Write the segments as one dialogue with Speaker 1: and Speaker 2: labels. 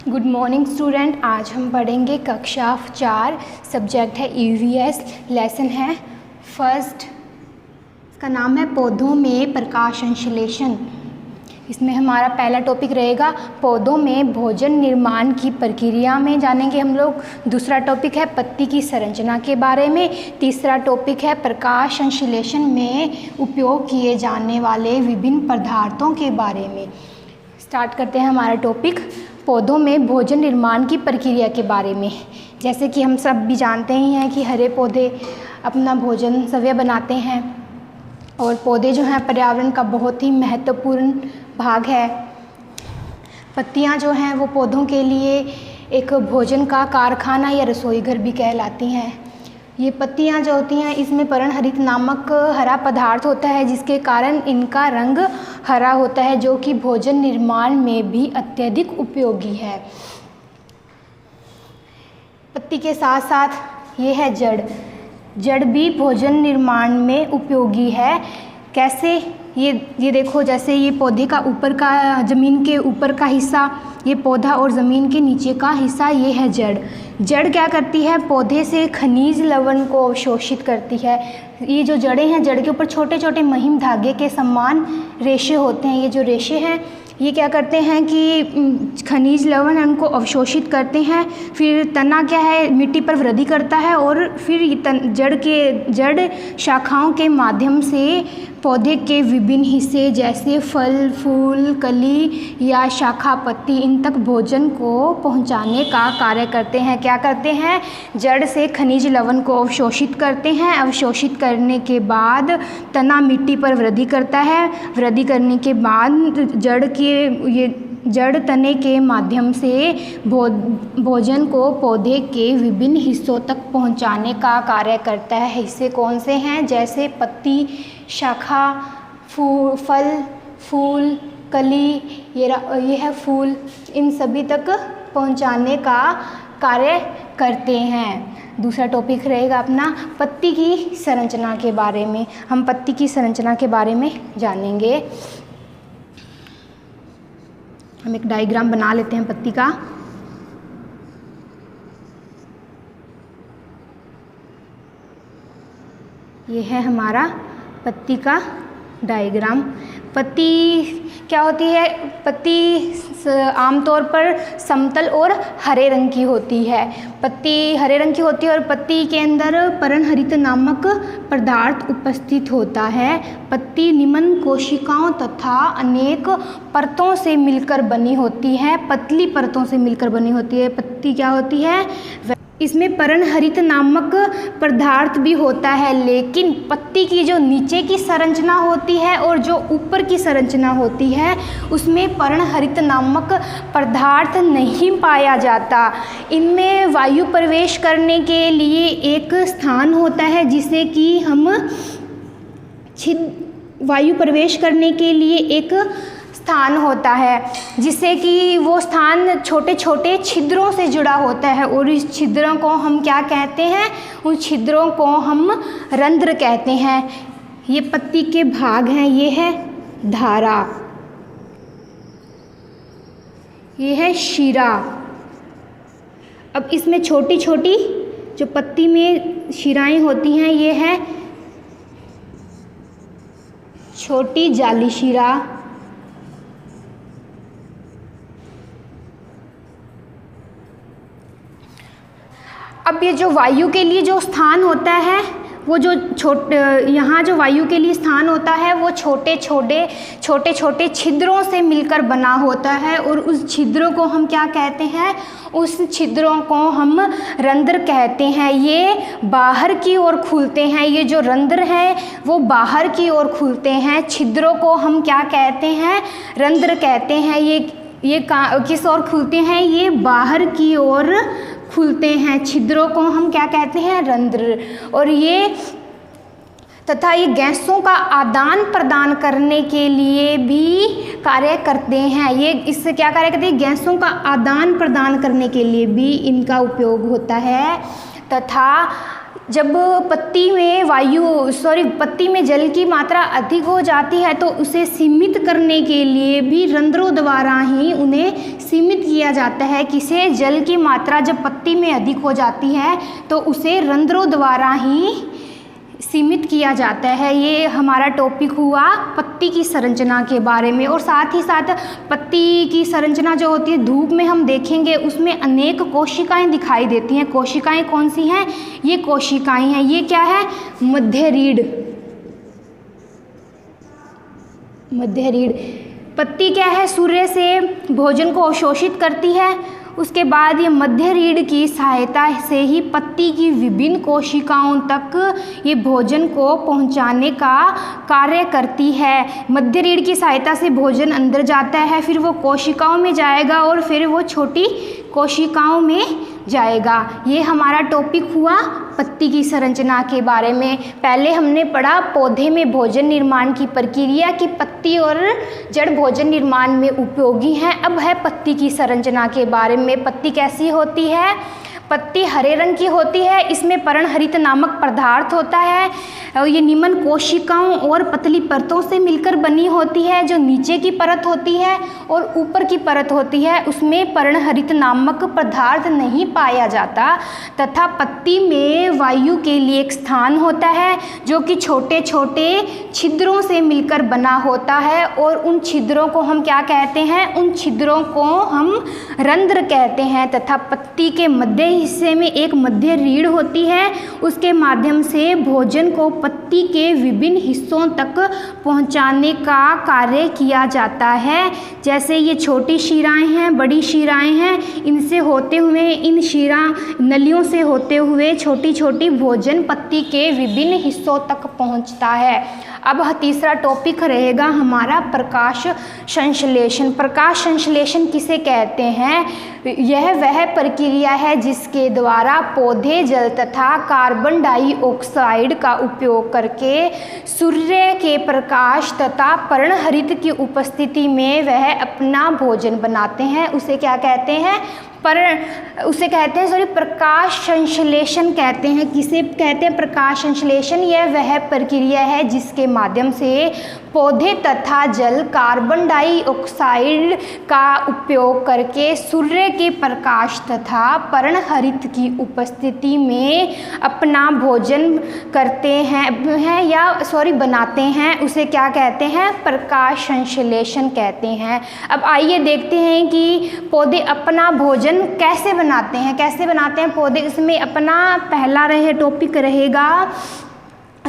Speaker 1: Good morning student. आज हम पढ़ेंगे कक्षा 4। सब्जेक्ट है ईवीएस। लेसन है फर्स्ट। इसका नाम है पौधों में प्रकाश संश्लेषण। इसमें हमारा पहला टॉपिक रहेगा पौधों में भोजन निर्माण की प्रक्रिया में जानेंगे हम लोग। दूसरा टॉपिक है पत्ती की संरचना के बारे में। तीसरा टॉपिक है प्रकाश संश्लेषण में उपयोग किए जाने वाले विभिन्न पदार्थों के बारे में। स्टार्ट करते हैं हमारा टॉपिक पौधों में भोजन निर्माण की प्रक्रिया के बारे में। जैसे कि हम सब भी जानते ही हैं कि हरे पौधे अपना भोजन स्वयं बनाते हैं और पौधे जो हैं पर्यावरण का बहुत ही महत्वपूर्ण भाग है। पत्तियां जो हैं वो पौधों के लिए एक भोजन का कारखाना या रसोई घर भी कहलाती हैं। ये पत्तियां जो होती हैं इसमें पर्णहरित नामक हरा पदार्थ होता है जिसके कारण इनका रंग हरा होता है, जो कि भोजन निर्माण में भी अत्यधिक उपयोगी है। पत्ती के साथ साथ ये है जड़। जड़ भी भोजन निर्माण में उपयोगी है। कैसे? ये देखो, जैसे ये पौधे का ऊपर का, ज़मीन के ऊपर का हिस्सा ये पौधा और ज़मीन के नीचे का हिस्सा ये है जड़। जड़ क्या करती है? पौधे से खनिज लवण को अवशोषित करती है। ये जो जड़ें हैं, जड़ के ऊपर छोटे छोटे महीन धागे के समान रेशे होते हैं। ये जो रेशे हैं ये क्या करते हैं कि खनिज लवण उनको अवशोषित करते हैं। फिर तना क्या है, मिट्टी पर वृद्धि करता है और फिर जड़ शाखाओं के माध्यम से पौधे के विभिन्न हिस्से जैसे फल, फूल, कली या शाखा, पत्ती इन तक भोजन को पहुंचाने का कार्य करते हैं। क्या करते हैं? जड़ से खनिज लवण को अवशोषित करते हैं। अवशोषित करने के बाद तना मिट्टी पर वृद्धि करता है। वृद्धि करने के बाद जड़ तने के माध्यम से भोजन को पौधे के विभिन्न हिस्सों तक पहुंचाने का कार्य करता है। हिस्से कौन से हैं? जैसे पत्ती, शाखा, फल, फूल, कली, ये है फूल, इन सभी तक पहुंचाने का कार्य करते हैं। दूसरा टॉपिक रहेगा अपना पत्ती की संरचना के बारे में। हम पत्ती की संरचना के बारे में जानेंगे। हम एक डायग्राम बना लेते हैं पत्ती का। ये है हमारा पत्ती का डायग्राम। पत्ती क्या होती है? पत्ती आमतौर पर समतल और हरे रंग की होती है। पत्ती हरे रंग की होती है और पत्ती के अंदर पर्णहरित नामक पदार्थ उपस्थित होता है। पत्ती निम्न कोशिकाओं तथा अनेक परतों से मिलकर बनी होती है। पतली परतों से मिलकर बनी होती है। पत्ती क्या होती है? इसमें पर्णहरित नामक पदार्थ भी होता है, लेकिन पत्ती की जो नीचे की संरचना होती है और जो ऊपर की संरचना होती है उसमें पर्णहरित नामक पदार्थ नहीं पाया जाता। इनमें वायु प्रवेश करने के लिए एक स्थान होता है जिसे कि हम वायु प्रवेश करने के लिए एक स्थान होता है जिससे कि वो स्थान छोटे छोटे छिद्रों से जुड़ा होता है और इस छिद्रों को हम क्या कहते हैं? उन छिद्रों को हम रंध्र कहते हैं। ये पत्ती के भाग हैं। ये है धारा, ये है शिरा। अब इसमें छोटी छोटी जो पत्ती में शिराएं होती हैं ये है छोटी जाली शिरा। अब ये जो वायु के लिए जो स्थान होता है वो जो यहाँ जो वायु के लिए स्थान होता है वो छोटे छोटे छिद्रों से मिलकर बना होता है और उस छिद्रों को हम क्या कहते हैं? उस छिद्रों को हम रंध्र कहते हैं। ये बाहर की ओर खुलते हैं। ये जो रंध्र हैं वो बाहर की ओर खुलते हैं। छिद्रों को हम क्या कहते हैं? रंध्र कहते हैं। ये किस ओर खुलते हैं? ये बाहर की ओर खुलते हैं। छिद्रों को हम क्या कहते हैं? रंध्र। और ये तथा ये गैसों का आदान प्रदान करने के लिए भी कार्य करते हैं। ये इससे क्या कार्य करते हैं? गैसों का आदान प्रदान करने के लिए भी इनका उपयोग होता है। तथा जब पत्ती में जल की मात्रा अधिक हो जाती है तो उसे सीमित करने के लिए भी रंध्रों द्वारा ही उन्हें सीमित किया जाता है। किसे? जल की मात्रा जब पत्ती में अधिक हो जाती है तो उसे रंध्रों द्वारा ही सीमित किया जाता है। ये हमारा टॉपिक हुआ पत्ती की संरचना के बारे में। और साथ ही साथ पत्ती की संरचना जो होती है धूप में हम देखेंगे उसमें अनेक कोशिकाएं दिखाई देती हैं। कोशिकाएं कौन सी हैं? ये कोशिकाएं हैं। ये क्या है? मध्य रीढ़। मध्य रीढ़। पत्ती क्या है? सूर्य से भोजन को अवशोषित करती है। उसके बाद ये मध्य रीढ़ की सहायता से ही पत्ती की विभिन्न कोशिकाओं तक ये भोजन को पहुंचाने का कार्य करती है। मध्य रीढ़ की सहायता से भोजन अंदर जाता है, फिर वो कोशिकाओं में जाएगा और फिर वो छोटी कोशिकाओं में जाएगा। ये हमारा टॉपिक हुआ पत्ती की संरचना के बारे में। पहले हमने पढ़ा पौधे में भोजन निर्माण की प्रक्रिया कि पत्ती और जड़ भोजन निर्माण में उपयोगी हैं। अब है पत्ती की संरचना के बारे में। पत्ती कैसी होती है? पत्ती हरे रंग की होती है। इसमें पर्णहरित नामक पदार्थ होता है। ये निम्न कोशिकाओं और पतली परतों से मिलकर बनी होती है। जो नीचे की परत होती है और ऊपर की परत होती है उसमें पर्णहरित नामक पदार्थ नहीं पाया जाता, तथा पत्ती में वायु के लिए एक स्थान होता है जो कि छोटे छोटे छिद्रों से मिलकर बना होता है। और उन छिद्रों को हम क्या कहते हैं? उन छिद्रों को हम रंध्र कहते हैं। तथा पत्ती के मध्य हिस्से में एक मध्य रीढ़ होती है। उसके माध्यम से भोजन को पत्ती के विभिन्न हिस्सों तक पहुंचाने का कार्य किया जाता है। जैसे ये छोटी शिराएं हैं, बड़ी शिराएं हैं, इनसे होते हुए इन शिरा नलियों से होते हुए छोटी छोटी भोजन पत्ती के विभिन्न हिस्सों तक पहुंचता है। अब तीसरा टॉपिक रहेगा हमारा प्रकाश संश्लेषण। प्रकाश संश्लेषण किसे कहते हैं? यह वह प्रक्रिया है जिसके द्वारा पौधे जल तथा कार्बन डाइऑक्साइड का उपयोग करके सूर्य के प्रकाश तथा पर्णहरित की उपस्थिति में वह अपना भोजन बनाते हैं। उसे क्या कहते हैं? प्रकाश संश्लेषण कहते हैं। किसे कहते हैं? प्रकाश संश्लेषण। यह वह प्रक्रिया है जिसके माध्यम से पौधे तथा जल कार्बन डाइऑक्साइड का उपयोग करके सूर्य के प्रकाश तथा पर्णहरित की उपस्थिति में अपना भोजन करते हैं बनाते हैं। उसे क्या कहते हैं? प्रकाश संश्लेषण कहते हैं। अब आइए देखते हैं कि पौधे अपना भोजन कैसे बनाते हैं पौधे। इसमें अपना पहला टॉपिक रहेगा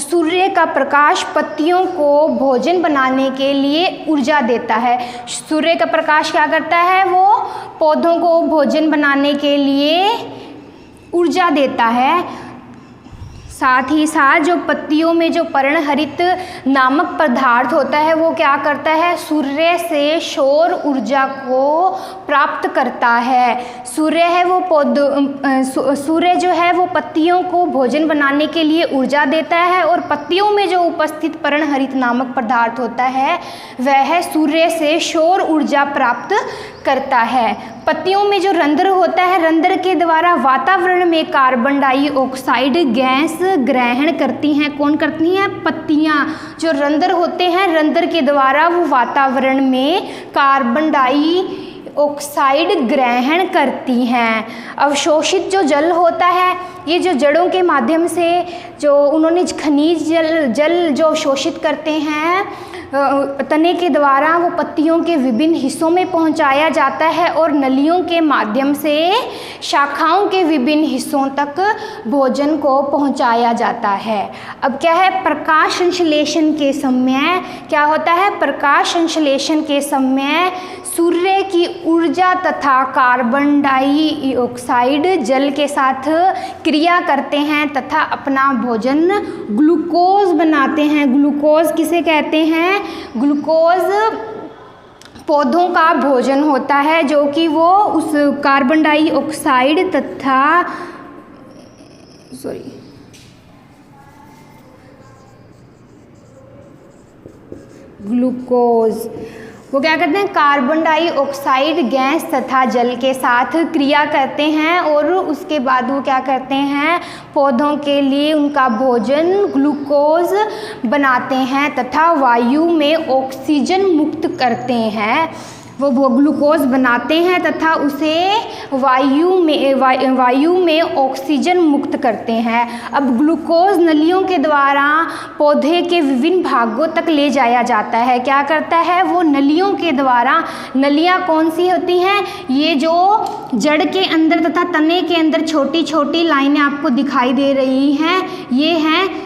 Speaker 1: सूर्य का प्रकाश पत्तियों को भोजन बनाने के लिए ऊर्जा देता है। सूर्य का प्रकाश क्या करता है? वो पौधों को भोजन बनाने के लिए ऊर्जा देता है। साथ ही साथ जो पत्तियों में जो पर्णहरित नामक पदार्थ होता है वो क्या करता है? सूर्य से सौर ऊर्जा को प्राप्त करता है। सूर्य जो है वो पत्तियों को भोजन बनाने के लिए ऊर्जा देता है और पत्तियों में जो उपस्थित पर्णहरित नामक पदार्थ होता है वह सूर्य से सौर ऊर्जा प्राप्त करता है। पत्तियों में जो रंध्र होता है, रंध्र के द्वारा वातावरण में कार्बन डाइऑक्साइड गैस ग्रहण करती हैं। कौन करती हैं? पत्तियां। जो रंध्र होते हैं, रंध्र के द्वारा वो वातावरण में कार्बन डाइऑक्साइड ग्रहण करती हैं। अवशोषित जो जल होता है, ये जो जड़ों के माध्यम से जो उन्होंने खनिज जल जो अवशोषित करते हैं तने के द्वारा वो पत्तियों के विभिन्न हिस्सों में पहुंचाया जाता है और नलियों के माध्यम से शाखाओं के विभिन्न हिस्सों तक भोजन को पहुंचाया जाता है। अब क्या है? प्रकाश संश्लेषण के समय क्या होता है? प्रकाश संश्लेषण के समय सूर्य की ऊर्जा तथा कार्बन डाइऑक्साइड जल के साथ क्रिया करते हैं तथा अपना भोजन ग्लूकोज बनाते हैं। ग्लूकोज किसे कहते हैं? ग्लूकोज पौधों का भोजन होता है जो कि वो उस कार्बन डाइऑक्साइड तथा ग्लूकोज वो क्या करते हैं, कार्बन डाइऑक्साइड गैस तथा जल के साथ क्रिया करते हैं और उसके बाद वो क्या करते हैं, पौधों के लिए उनका भोजन ग्लूकोज बनाते हैं तथा वायु में ऑक्सीजन मुक्त करते हैं। वो ग्लूकोज बनाते हैं तथा उसे वायु में ऑक्सीजन मुक्त करते हैं। अब ग्लूकोज नलियों के द्वारा पौधे के विभिन्न भागों तक ले जाया जाता है। क्या करता है, वो नलियों के द्वारा, नलियाँ कौन सी होती हैं, ये जो जड़ के अंदर तथा तने के अंदर छोटी छोटी लाइनें आपको दिखाई दे रही हैं, ये हैं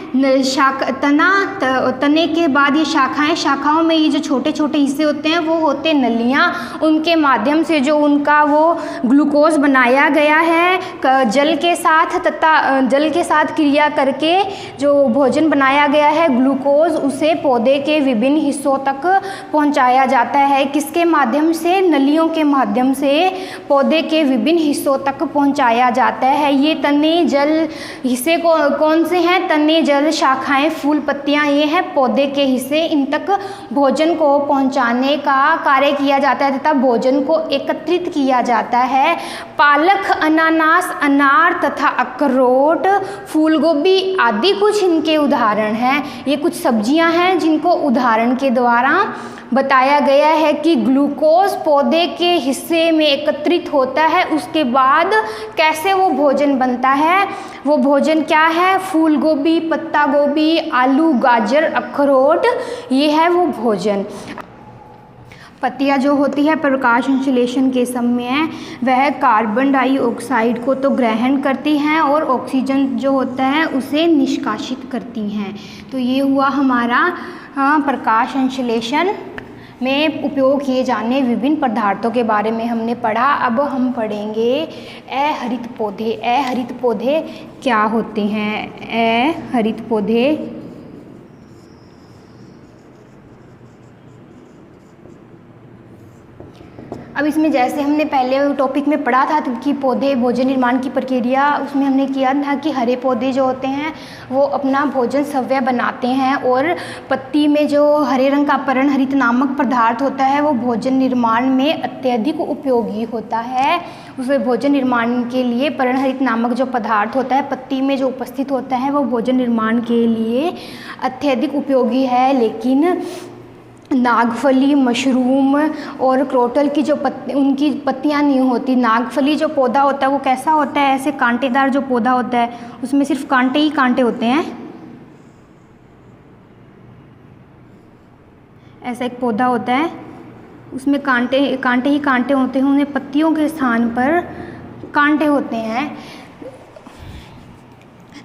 Speaker 1: तने के बाद ये शाखाएं, शाखाओं में ये जो छोटे छोटे हिस्से होते हैं वो होते हैं नलियाँ। उनके माध्यम से जो उनका वो ग्लूकोज बनाया गया है जल के साथ तथा जल के साथ क्रिया करके जो भोजन बनाया गया है ग्लूकोज, उसे पौधे के विभिन्न हिस्सों तक पहुंचाया जाता है। किसके माध्यम से, नलियों के माध्यम से पौधे के विभिन्न हिस्सों तक पहुंचाया जाता है। ये तने जल हिस्से कौन से हैं, तने जल शाखाएं फूल पत्तियां, ये हैं पौधे के हिस्से। इन तक भोजन को पहुंचाने का कार्य किया जाता है तथा भोजन को एकत्रित किया जाता है। पालक, अनानास, अनार तथा अखरोट, फूलगोभी आदि कुछ इनके उदाहरण हैं। ये कुछ सब्जियां हैं जिनको उदाहरण के द्वारा बताया गया है कि ग्लूकोज पौधे के हिस्से में एकत्रित होता है, उसके बाद कैसे वो भोजन बनता है। वो भोजन क्या है, फूल गोभी, पत्ता गोभी, आलू, गाजर, अखरोट, ये है वो भोजन। पत्तियाँ जो होती है प्रकाश संश्लेषण के समय वह कार्बन डाइऑक्साइड को तो ग्रहण करती हैं और ऑक्सीजन जो होता है उसे निष्कासित करती हैं। तो ये हुआ हमारा प्रकाश संश्लेषण में उपयोग किए जाने विभिन्न पदार्थों के बारे में हमने पढ़ा। अब हम पढ़ेंगे अहरित पौधे। अहरित पौधे क्या होते हैं? अहरित पौधे अब इसमें जैसे हमने पहले टॉपिक में पढ़ा था कि पौधे भोजन निर्माण की प्रक्रिया, उसमें हमने किया था कि हरे पौधे जो होते हैं वो अपना भोजन सव्य बनाते हैं और पत्ती में जो हरे रंग का पर्णहरित नामक पदार्थ होता है वो भोजन निर्माण में अत्यधिक उपयोगी होता है। उसे भोजन निर्माण के लिए पर्णहरित नामक जो पदार्थ होता है पत्ती में जो उपस्थित होता है वो भोजन निर्माण के लिए अत्यधिक उपयोगी है। लेकिन नागफली, मशरूम और क्रोटल की जो उनकी पत्तियां नहीं होती। नागफली जो पौधा होता है वो कैसा होता है, ऐसे कांटेदार जो पौधा होता है उसमें सिर्फ कांटे ही कांटे होते हैं। ऐसा एक पौधा होता है उसमें कांटे ही कांटे होते हैं, उन्हें पत्तियों के स्थान पर कांटे होते हैं।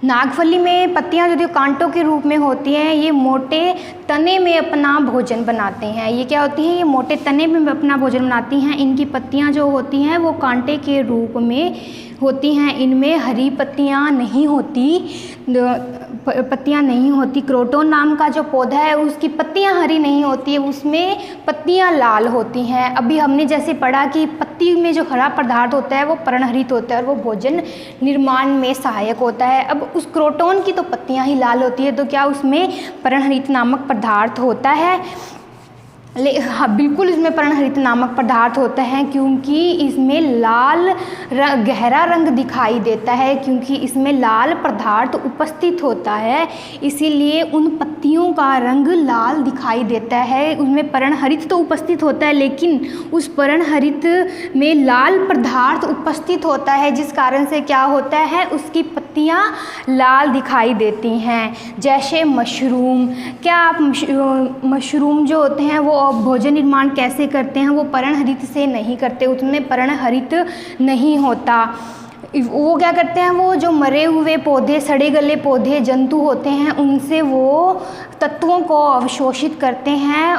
Speaker 1: नागफली में पत्तियां जो कांटों के रूप में होती हैं, ये मोटे तने में अपना भोजन बनाते हैं। ये क्या होती हैं, ये मोटे तने में अपना भोजन बनाती हैं। इनकी पत्तियां जो होती हैं वो कांटे के रूप में होती हैं, इनमें हरी पत्तियां नहीं होती। क्रोटन नाम का जो पौधा है उसकी पत्तियां हरी नहीं होती है, उसमें पत्तियां लाल होती हैं। अभी हमने जैसे पढ़ा कि पत्ती में जो हरा पदार्थ होता है वो पर्णहरित होता है और वो भोजन निर्माण में सहायक होता है। अब उस क्रोटन की तो पत्तियां ही लाल होती है, तो क्या उसमें पर्णहरित नामक पदार्थ होता है? हाँ, बिल्कुल इसमें पर्णहरित नामक पदार्थ होता है, क्योंकि इसमें लाल गहरा रंग दिखाई देता है, क्योंकि इसमें लाल पदार्थ उपस्थित होता है, इसीलिए उन पत्तियों का रंग लाल दिखाई देता है। उसमें पर्णहरित तो उपस्थित होता है लेकिन उस पर्णहरित में लाल पदार्थ उपस्थित होता है, जिस कारण से क्या होता है, उसकी पत्तियाँ लाल दिखाई देती हैं। जैसे मशरूम, क्या आप मशरूम जो होते हैं वो भोजन निर्माण कैसे करते हैं? वो पर्णहरित से नहीं करते, उसमें पर्णहरित नहीं होता। वो क्या करते हैं, वो जो मरे हुए पौधे, सड़े गले पौधे, जंतु होते हैं, उनसे वो तत्वों को अवशोषित करते हैं,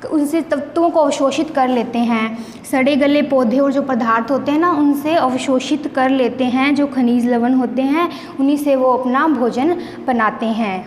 Speaker 1: उनसे तत्वों को अवशोषित कर लेते हैं। सड़े गले पौधे और जो पदार्थ होते हैं ना, उनसे अवशोषित कर लेते हैं। जो खनिज लवण होते हैं उन्हीं से वो अपना भोजन बनाते हैं।